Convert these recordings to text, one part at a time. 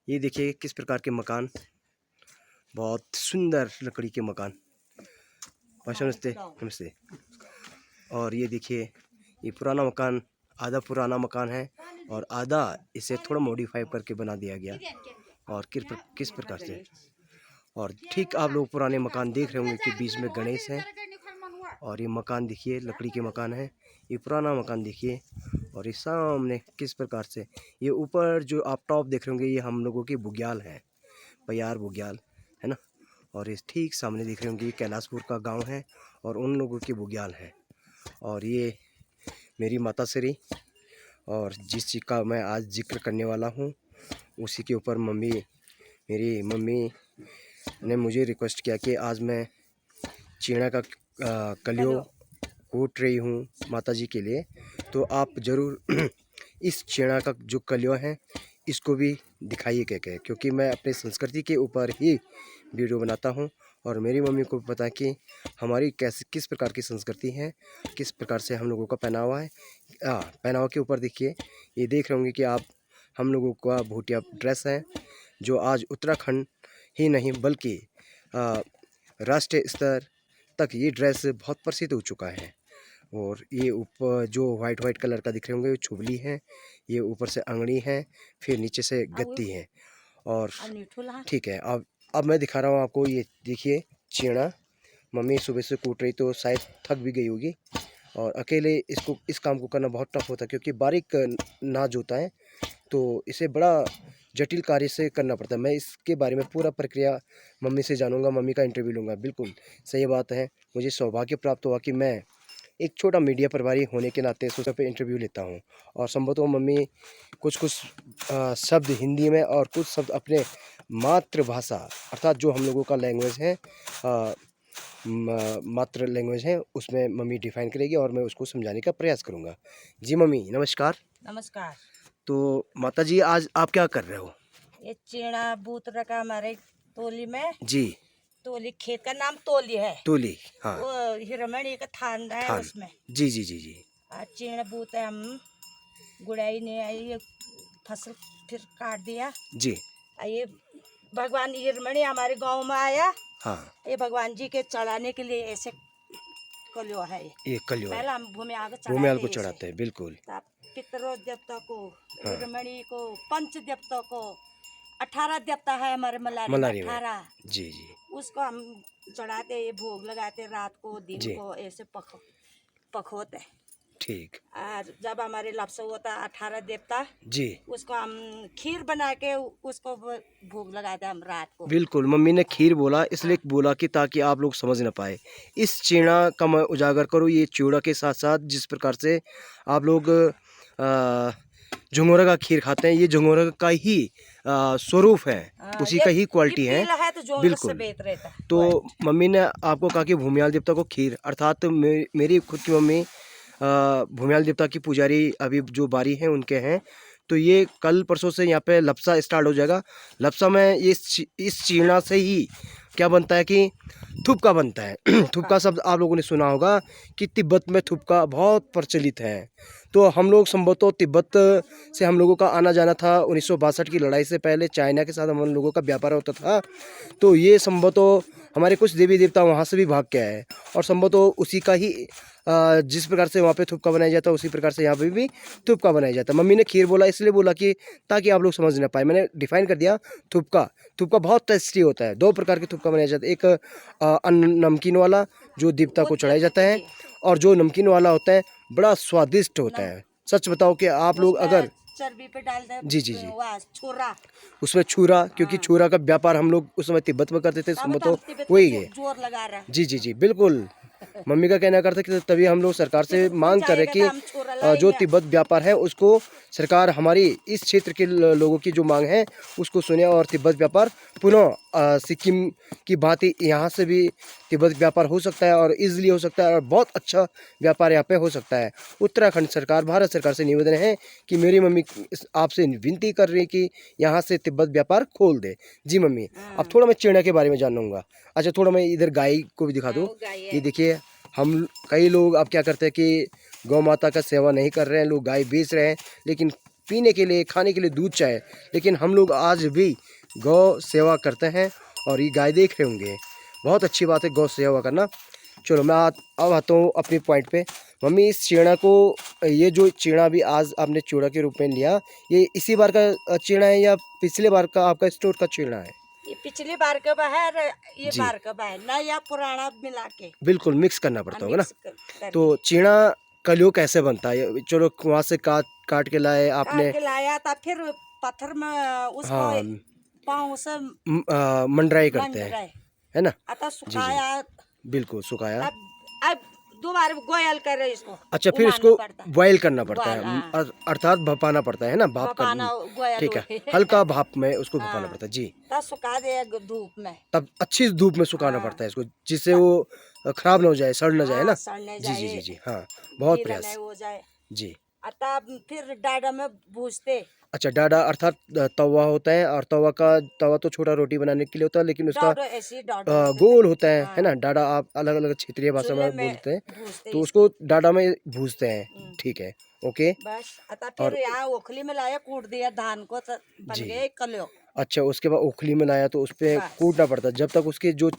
ये देखिए किस प्रकार के मकान, बहुत सुंदर लकड़ी के मकान। नमस्ते नमस्ते। और ये देखिए ये पुराना मकान, आधा पुराना मकान है और आधा इसे थोड़ा मॉडिफाई करके बना दिया गया। और किस प्रकार से, और ठीक आप लोग पुराने मकान देख रहे होंगे कि बीच में गणेश है। और ये मकान देखिए लकड़ी के मकान है, ये पुराना मकान देखिए। और ये सामने किस प्रकार से, ये ऊपर जो आप टॉप देख रहे होंगे ये हम लोगों की बुग्याल है, पयार बुग्याल है ना। और इस ठीक सामने देख रहे होंगे ये कैलाशपुर का गांव है और उन लोगों की बुग्याल है। और ये मेरी माता श्री, और जिस चीज़ का मैं आज जिक्र करने वाला हूँ उसी के ऊपर मेरी मम्मी ने मुझे रिक्वेस्ट किया कि आज मैं चीना का कलियों कूट रही हूँ माता जी के लिए, तो आप ज़रूर इस चीना का जो कलियों है इसको भी दिखाइए क्या, क्योंकि मैं अपने संस्कृति के ऊपर ही वीडियो बनाता हूँ। और मेरी मम्मी को पता है कि हमारी किस प्रकार की संस्कृति है, किस प्रकार से हम लोगों का पहनावा है। पहनावा के ऊपर देखिए, ये देख रहे होंगे कि आप हम लोगों का भूटिया ड्रेस है, जो आज उत्तराखंड ही नहीं बल्कि राष्ट्रीय स्तर तक ये ड्रेस बहुत प्रसिद्ध हो चुका है। और ये ऊपर जो वाइट कलर का दिख रहे होंगे छुबली है, ये ऊपर से अंगड़ी है, फिर नीचे से गत्ती है। और ठीक है, अब मैं दिखा रहा हूँ आपको। ये देखिए चीना मम्मी सुबह से कूट रही, तो शायद थक भी गई होगी। और अकेले इस काम को करना बहुत टफ होता है, क्योंकि बारीक नाज होता है, तो इसे बड़ा जटिल कार्य से करना पड़ता है। मैं इसके बारे में पूरा प्रक्रिया मम्मी से जानूंगा, मम्मी का इंटरव्यू लूँगा। बिल्कुल सही बात है, मुझे सौभाग्य प्राप्त हुआ कि मैं एक छोटा मीडिया प्रभारी होने के नाते सोशल पे इंटरव्यू लेता हूँ। और संभवतः मम्मी कुछ शब्द हिंदी में और कुछ शब्द अपने मातृभाषा अर्थात जो हम लोगों का लैंग्वेज है, मातृ लैंग्वेज है, उसमें मम्मी डिफाइन करेगी और मैं उसको समझाने का प्रयास करूँगा। जी मम्मी नमस्कार। नमस्कार। तो माता जी आज आप क्या कर रहे हो? ये चीना बूत रखा हमारे तोली में। जी तोली खेत का नाम तोली है। तोली, हाँ। वो हिरमणी का थान है थान। उसमें। जी जी जी जी। चीना बूत है, हम गुड़ाई ने आई, ये फसल फिर काट दिया जी। ये भगवान हिरमणी हमारे गांव में आया। हाँ। ये भगवान जी के चढ़ाने के लिए ऐसे कलियो है। ये कलियो पहले हम भूमियाल को चढ़ाते हैं। बिल्कुल। पितरों देवता को, हाँ। हिरमणी को, पंच देवता को, 18 देवता है हमारे मलारी में 18। जी जी। उसको हम चढ़ाते, ये भोग लगाते रात को दिन को ऐसे पखोते। ठीक। और जब हमारे लपसा होता 18 देवता जी, उसको हम खीर बना के उसको भोग लगाते हम रात को। बिल्कुल। मम्मी ने खीर बोला इसलिए बोला कि ताकि आप लोग समझ ना पाए। इस चीना का मैं उजागर करूँ, ये चूड़ा के साथ साथ जिस प्रकार से आप लोग झुंगोरा का खीर खाते हैं, ये झुंगोरा का ही स्वरूप है, उसी का ही क्वालिटी है। तो बिल्कुल। तो मम्मी ने आपको कहा कि भूमियाल देवता को खीर, अर्थात मेरी खुद की मम्मी भूमियाल देवता की पुजारी अभी जो बारी हैं उनके हैं। तो ये कल परसों से यहाँ पे लपसा स्टार्ट हो जाएगा। लपसा में इस चीना से ही क्या बनता है कि थुपका बनता है। थुपका शब्द आप लोगों ने सुना होगा कि तिब्बत में थुपका बहुत प्रचलित है। तो हम लोग संभवतः तिब्बत से हम लोगों का आना जाना था 1962 की लड़ाई से पहले, चाइना के साथ हम लोगों का व्यापार होता था। तो ये संभवतः हमारे कुछ देवी देवता वहाँ से भी भाग के आए और संभवतः उसी का ही जिस प्रकार से वहाँ पे थुपका बनाया जाता है उसी प्रकार से यहाँ पे भी थुपका बनाया जाता है। मम्मी ने खीर बोला इसलिए बोला कि ताकि आप लोग समझ ना पाए, मैंने डिफाइन कर दिया। थुपका बहुत टेस्टी होता है। 2 प्रकार के थुपका बनाया जाता है, एक नमकीन वाला जो देवता को चढ़ाया जाता है, और जो नमकीन वाला होता है बड़ा स्वादिष्ट होता है। सच बताओ कि आप लोग अगर चर्बी पे डाल दे जी जी जी छोरा, उसमें छुरा, क्योंकि छुरा का व्यापार हम लोग उस समय तिब्बत में करते थे, तो वही है। जोर लगा रहा। जी जी जी बिल्कुल। मम्मी का कहना करता कि तभी हम लोग सरकार से मांग कर रहे कि जो तिब्बत व्यापार है उसको सरकार हमारी इस क्षेत्र के लोगों की जो मांग है उसको सुने और तिब्बत व्यापार पुनः सिक्किम की भांति यहाँ से भी तिब्बत व्यापार हो सकता है और इजीली हो सकता है और बहुत अच्छा व्यापार यहाँ पे हो सकता है। उत्तराखंड सरकार, भारत सरकार से निवेदन है कि मेरी मम्मी आपसे विनती कर रही है कि यहाँ से तिब्बत व्यापार खोल दे। जी मम्मी, अब थोड़ा मैं चीना के बारे में जानूंगा। अच्छा थोड़ा मैं इधर गाय को भी दिखा दूँ। ये देखिए कई लोग अब क्या करते हैं कि गौ माता का सेवा नहीं कर रहे हैं, लोग गाय बेच रहे हैं, लेकिन पीने के लिए, खाने के लिए दूध चाहिए, लेकिन हम लोग आज भी गौ सेवा करते हैं। और ये गाय देख रहे होंगे, बहुत अच्छी बात है गौ सेवा करना। चलो मैं अब आता हूँ अपने पॉइंट पे। मम्मी, इस चीड़ा को, ये जो चीड़ा भी आज आपने चूड़ा के रूप में लिया, ये इसी बार का चीड़ा है या पिछले बार का आपका स्टोर का चीड़ा है? ये पिछली बार का बाहर, ये जी। बार का बाहर, नया पुराना मिला के बिल्कुल मिक्स करना पड़ता होगा ना। कर तो चीड़ा कलियो कैसे बनता है? चलो वहाँ से काट के लाए आपने, काट के लाया था, फिर पत्थर में उसको हाँ, पाँव से मंडराई करते हैं, मंडराए, है ना? अतः सुखाया, बिल्कुल सुखाया। अब दोबारा बॉयल करे इसको। अच्छा, फिर उबालना इसको पड़ता है। बॉयल करना पड़ता है, हाँ। अर्थात भपाना पड़ता है ना, भाप पकाना, कर, बॉयल ठीक है, हो। हल्का भाप में उसको भपाना हाँ। पड़ता है जी। तब सुखा दे धूप में, तब अच्छी धूप में सुखाना हाँ। पड़ता है इसको, जिससे वो खराब ना हो जाए, सड़ ना जाए हाँ, ना। सड़ने जी जी जाए, जी जी, हाँ, बहुत गीला प्रयास नहीं हो जाए। जी। अतः फिर डाडा में भूजते, अच्छा, डाडा अर्थात तवा होता है, और तवा तो छोटा रोटी बनाने के लिए होता है, लेकिन उसका डाडो ऐसी डाडो होते गोल होता है हाँ। ना? डाडा आप अलग अलग क्षेत्रीय भाषा चूल्हे में में बोलते हैं, भूजते तो इसको। उसको डाडा में भूजते हैं, ठीक है, ओके। बस अतः और फिर यहाँ ओखली में लाया, कूट दिया धान को, तो बन जी। गए कलियो। अच्छा, उसके बाद ओखली में लाया तो उस पे बस। कूटना पड़ता है, जब तक उसके जो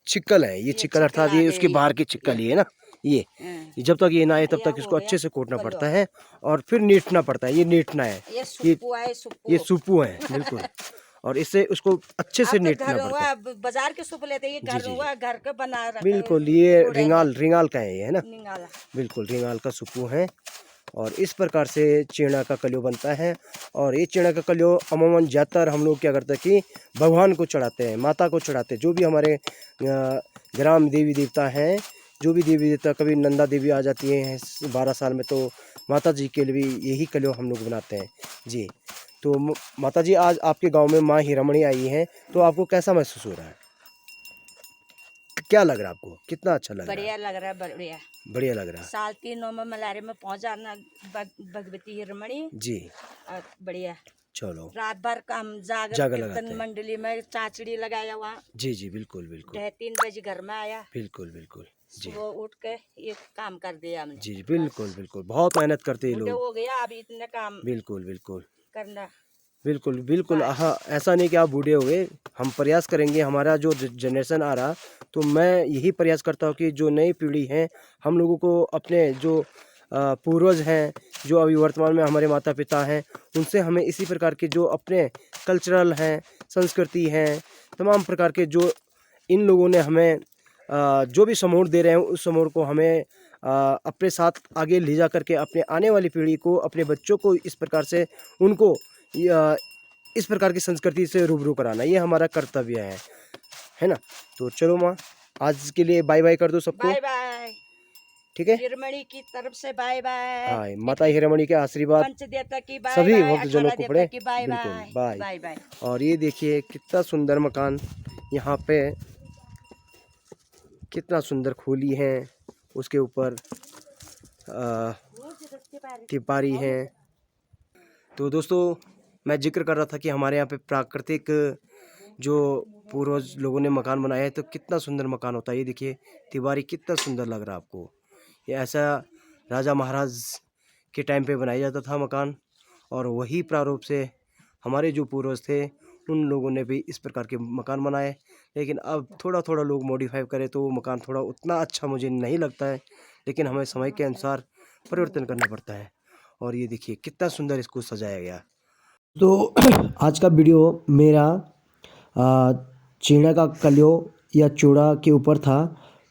छिक्कल है, ये छिक्कल अर्थात ये आते उसके हैं, बाहर की छिक्कल ही है ना, ये जब तक ये ना आए तब या तक हो इसको गया अच्छे से कूटना कलियो। पड़ता है, और फिर नीटना पड़ता है, ये नीटना है, ये सुप्पू है, सुप्पू। ये सुप्पू है बिल्कुल। और इससे उसको अच्छे से अब तो नीटना घर पड़ता है, हुआ, बाजार के सूप लेते, ये घर जी। हुआ, घर के बना रखा बिल्कुल। ये रिंगाल का है ये, है ना? निकाला। बिल्कुल रिंगाल का सुप्पू है। और इस प्रकार से चीड़ा का कलियो बनता है। और ये चीड़ा का कलियो अमूमन ज़्यादातर हम लोग क्या करते हैं कि भगवान को चढ़ाते हैं, माता को चढ़ाते हैं, जो भी हमारे ग्राम देवी देवता हैं, जो भी देवी देवता, कभी नंदा देवी आ जाती हैं 12 साल में, तो माता जी के लिए भी यही कलियो हम लोग बनाते हैं जी। तो माता जी, आज आपके गांव में माँ हीरामणि आई हैं, तो आपको कैसा महसूस हो रहा है? क्या लग रहा है आपको? कितना अच्छा लग रहा है? बढ़िया लग रहा है, बढ़िया बढ़िया लग रहा है साल 3 में मलारे में पहुंच जाना, भगवती हीरामणि। जी। बढ़िया, चलो, रात भर का हम जागर जागर लगाते कीर्तन हैं। मंडली में चाचड़ी लगाया वहाँ, जी जी, बिल्कुल बिल्कुल 3 बजे घर में आया, बिल्कुल बिल्कुल जी सुबह उठ के ये काम कर दिया हमने। जी, बिल्कुल बिल्कुल, बहुत मेहनत करते हैं ये बूढ़े लोग, हो गया, अब इतने काम बिल्कुल बिल्कुल करना। बिल्कुल बिल्कुल। बस। हाँ, ऐसा नहीं कि आप बूढ़े हो गए, हम प्रयास करेंगे, हमारा जो जनरेशन आ रहा, तो मैं यही प्रयास करता हूँ कि जो नई पीढ़ी है, हम लोगों को अपने जो पूर्वज हैं, जो अभी वर्तमान में हमारे माता पिता हैं, उनसे हमें इसी प्रकार के जो अपने कल्चरल हैं, संस्कृति हैं, तमाम प्रकार के जो इन लोगों ने हमें जो भी समोर दे रहे हैं, उस समोर को हमें अपने साथ आगे ले जा करके अपने आने वाली पीढ़ी को, अपने बच्चों को इस प्रकार से उनको इस प्रकार की संस्कृति से रूबरू कराना, ये हमारा कर्तव्य है ना? तो चलो माँ, आज के लिए बाय बाय कर दो सबको, बाय बाय, ठीक है? हीरामणि की तरफ से बाय बाय, हाँ, माता हीरामणि के आशीर्वाद पंचदेवता की बाय सभी बाय, भक्तजनों 18 को देवता पड़े, की बाय बिल्कुल बाय, बाय। Bye bye. और ये देखिए कितना सुंदर मकान, यहाँ पे कितना सुंदर खोली है, उसके ऊपर तिपारी है। तो दोस्तों, मैं जिक्र कर रहा था कि हमारे यहाँ पे प्राकृतिक जो पूर्वज लोगों ने मकान बनाया है, तो कितना सुंदर मकान होता है। ये देखिए तिवारी कितना सुंदर लग रहा है आपको। ये ऐसा राजा महाराज के टाइम पे बनाया जाता था मकान, और वही प्रारूप से हमारे जो पूर्वज थे, उन लोगों ने भी इस प्रकार के मकान बनाए। लेकिन अब थोड़ा थोड़ा लोग मॉडिफाई करें तो वो मकान थोड़ा उतना अच्छा मुझे नहीं लगता है, लेकिन हमें समय के अनुसार परिवर्तन करना पड़ता है। और ये देखिए कितना सुंदर इसको सजाया गया। तो आज का वीडियो मेरा चीड़ा का कलियो या चूड़ा के ऊपर था।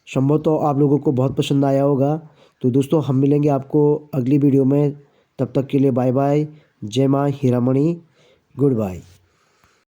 संभव तो आप लोगों को बहुत पसंद आया होगा। तो दोस्तों, हम मिलेंगे आपको अगली वीडियो में, तब तक के लिए बाय बाय। जय माँ हीरामणि, गुड बाय।